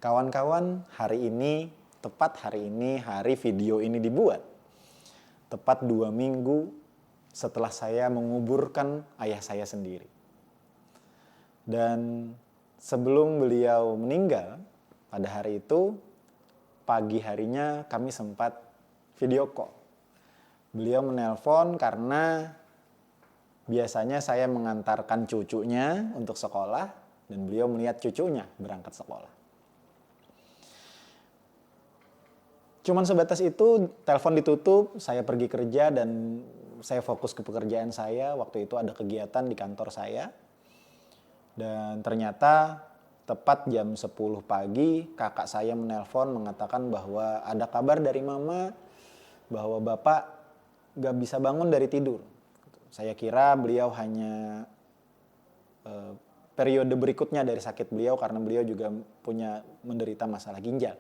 Kawan-kawan, tepat hari ini, hari video ini dibuat. Tepat 2 minggu setelah saya menguburkan ayah saya sendiri. Dan sebelum beliau meninggal, pada hari itu, pagi harinya kami sempat video call. Beliau menelpon karena biasanya saya mengantarkan cucunya untuk sekolah dan beliau melihat cucunya berangkat sekolah. Cuman sebatas itu, telepon ditutup, saya pergi kerja dan saya fokus ke pekerjaan saya. Waktu itu ada kegiatan di kantor saya. Dan ternyata tepat jam 10 pagi kakak saya menelpon mengatakan bahwa ada kabar dari mama bahwa bapak gak bisa bangun dari tidur. Saya kira beliau hanya periode berikutnya dari sakit beliau karena beliau juga menderita masalah ginjal.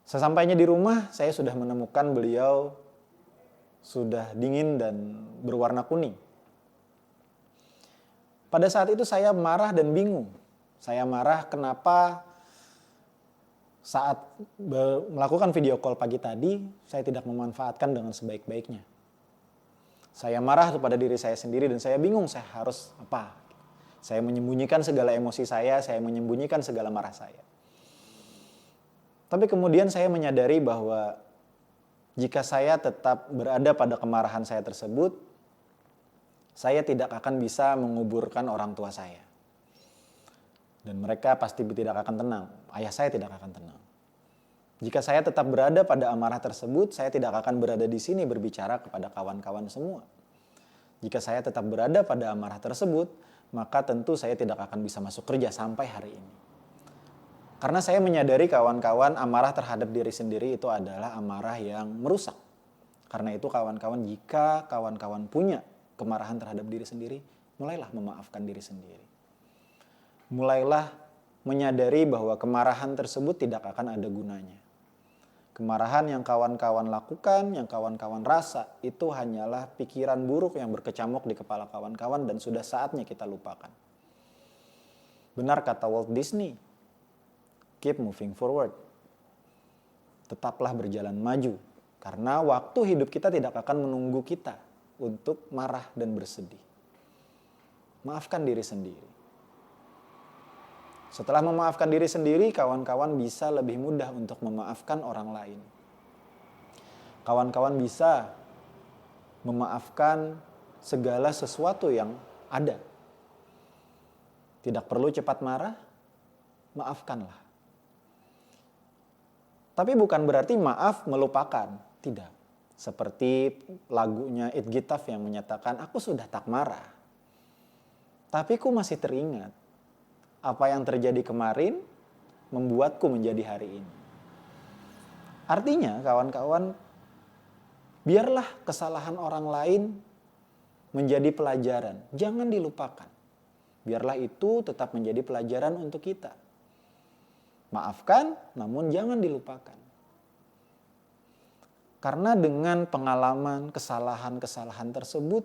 Sesampainya di rumah, saya sudah menemukan beliau sudah dingin dan berwarna kuning. Pada saat itu saya marah dan bingung. Saya marah kenapa saat melakukan video call pagi tadi, saya tidak memanfaatkan dengan sebaik-baiknya. Saya marah kepada diri saya sendiri dan saya bingung saya harus apa. Saya menyembunyikan segala emosi saya menyembunyikan segala marah saya. Tapi kemudian saya menyadari bahwa jika saya tetap berada pada kemarahan saya tersebut, saya tidak akan bisa menguburkan orang tua saya. Dan mereka pasti tidak akan tenang. Ayah saya tidak akan tenang. Jika saya tetap berada pada amarah tersebut, saya tidak akan berada di sini berbicara kepada kawan-kawan semua. Jika saya tetap berada pada amarah tersebut, maka tentu saya tidak akan bisa masuk kerja sampai hari ini. Karena saya menyadari kawan-kawan, amarah terhadap diri sendiri itu adalah amarah yang merusak. Karena itu kawan-kawan, jika kawan-kawan punya kemarahan terhadap diri sendiri, mulailah memaafkan diri sendiri. Mulailah menyadari bahwa kemarahan tersebut tidak akan ada gunanya. Kemarahan yang kawan-kawan lakukan, yang kawan-kawan rasa, itu hanyalah pikiran buruk yang berkecamuk di kepala kawan-kawan dan sudah saatnya kita lupakan. Benar kata Walt Disney, keep moving forward. Tetaplah berjalan maju, karena waktu hidup kita tidak akan menunggu kita untuk marah dan bersedih. Maafkan diri sendiri. Setelah memaafkan diri sendiri, kawan-kawan bisa lebih mudah untuk memaafkan orang lain. Kawan-kawan bisa memaafkan segala sesuatu yang ada. Tidak perlu cepat marah, maafkanlah. Tapi bukan berarti maaf melupakan, tidak. Seperti lagunya It Gitaf yang menyatakan, aku sudah tak marah. Tapi ku masih teringat. Apa yang terjadi kemarin membuatku menjadi hari ini. Artinya kawan-kawan, biarlah kesalahan orang lain menjadi pelajaran. Jangan dilupakan. Biarlah itu tetap menjadi pelajaran untuk kita. Maafkan, namun jangan dilupakan. Karena dengan pengalaman kesalahan-kesalahan tersebut,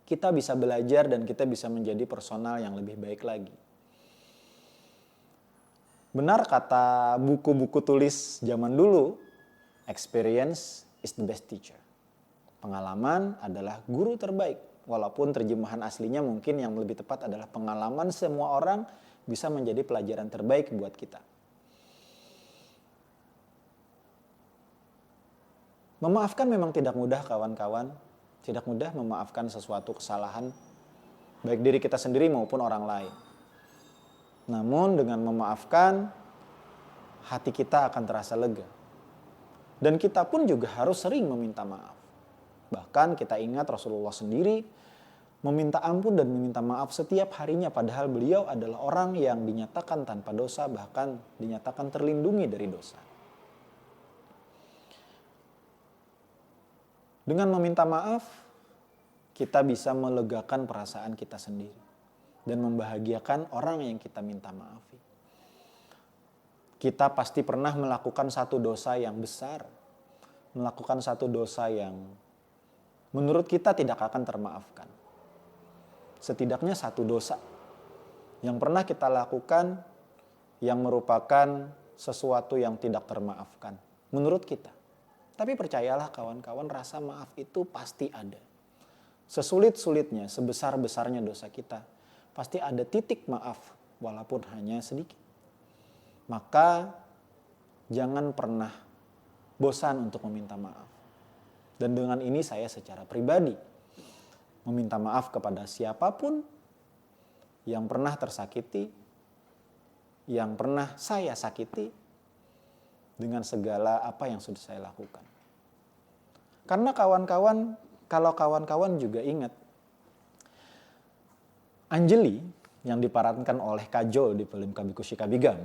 kita bisa belajar dan kita bisa menjadi personal yang lebih baik lagi. Benar kata buku-buku tulis zaman dulu, experience is the best teacher. Pengalaman adalah guru terbaik. Walaupun terjemahan aslinya mungkin yang lebih tepat adalah pengalaman semua orang bisa menjadi pelajaran terbaik buat kita. Memaafkan memang tidak mudah kawan-kawan. Tidak mudah memaafkan sesuatu kesalahan, baik diri kita sendiri maupun orang lain. Namun dengan memaafkan, hati kita akan terasa lega. Dan kita pun juga harus sering meminta maaf. Bahkan kita ingat Rasulullah sendiri meminta ampun dan meminta maaf setiap harinya. Padahal beliau adalah orang yang dinyatakan tanpa dosa, bahkan dinyatakan terlindungi dari dosa. Dengan meminta maaf, kita bisa melegakan perasaan kita sendiri. Dan membahagiakan orang yang kita minta maafi. Kita pasti pernah melakukan satu dosa yang besar. Melakukan satu dosa yang menurut kita tidak akan termaafkan. Setidaknya satu dosa yang pernah kita lakukan yang merupakan sesuatu yang tidak termaafkan menurut kita. Tapi percayalah kawan-kawan, rasa maaf itu pasti ada. Sesulit-sulitnya, sebesar-besarnya dosa kita, pasti ada titik maaf walaupun hanya sedikit. Maka jangan pernah bosan untuk meminta maaf. Dan dengan ini saya secara pribadi meminta maaf kepada siapapun yang pernah tersakiti, yang pernah saya sakiti dengan segala apa yang sudah saya lakukan. Karena kawan-kawan, kalau kawan-kawan juga ingat, Anjali yang diperankan oleh Kajol di film Kabikushi Kabigam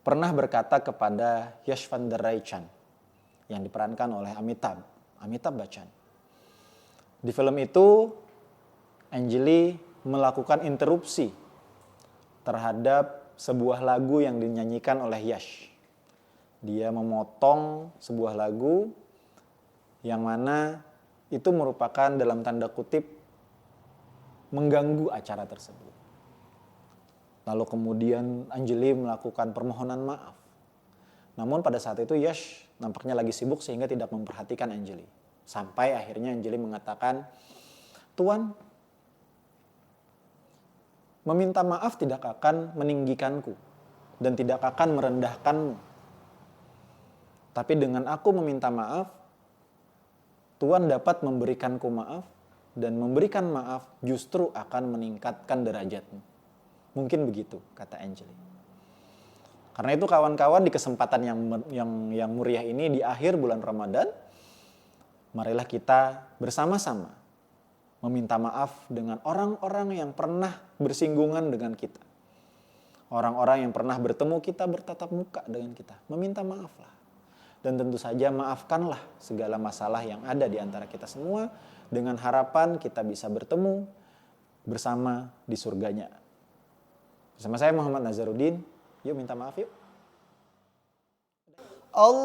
pernah berkata kepada Yashwant Rai Chan yang diperankan oleh Amitabh Bachchan. Di film itu Anjali melakukan interupsi terhadap sebuah lagu yang dinyanyikan oleh Yash. Dia memotong sebuah lagu yang mana itu merupakan dalam tanda kutip mengganggu acara tersebut. Lalu kemudian Anjali melakukan permohonan maaf. Namun pada saat itu Yash nampaknya lagi sibuk sehingga tidak memperhatikan Anjali. Sampai akhirnya Anjali mengatakan, "Tuan, meminta maaf tidak akan meninggikanku dan tidak akan merendahkanmu. Tapi dengan aku meminta maaf, Tuhan dapat memberikanku maaf dan memberikan maaf justru akan meningkatkan derajatmu." Mungkin begitu, kata Anjali. Karena itu kawan-kawan, di kesempatan yang meriah ini di akhir bulan Ramadan, marilah kita bersama-sama meminta maaf dengan orang-orang yang pernah bersinggungan dengan kita. Orang-orang yang pernah bertemu kita, bertatap muka dengan kita. Meminta maaflah. Dan tentu saja maafkanlah segala masalah yang ada di antara kita semua, dengan harapan kita bisa bertemu bersama di surganya. Bersama saya Muhammad Nazaruddin, yuk minta maaf yuk. Allahu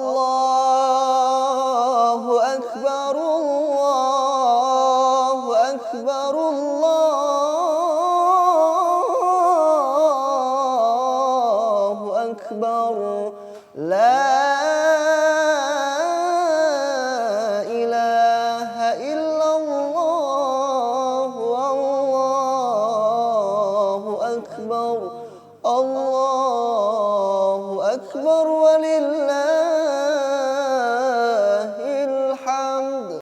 Akbar, Allahu Akbar, Allahu Akbar. La ilaha illallah, Allahu Akbar, Allahu Akbar, walillah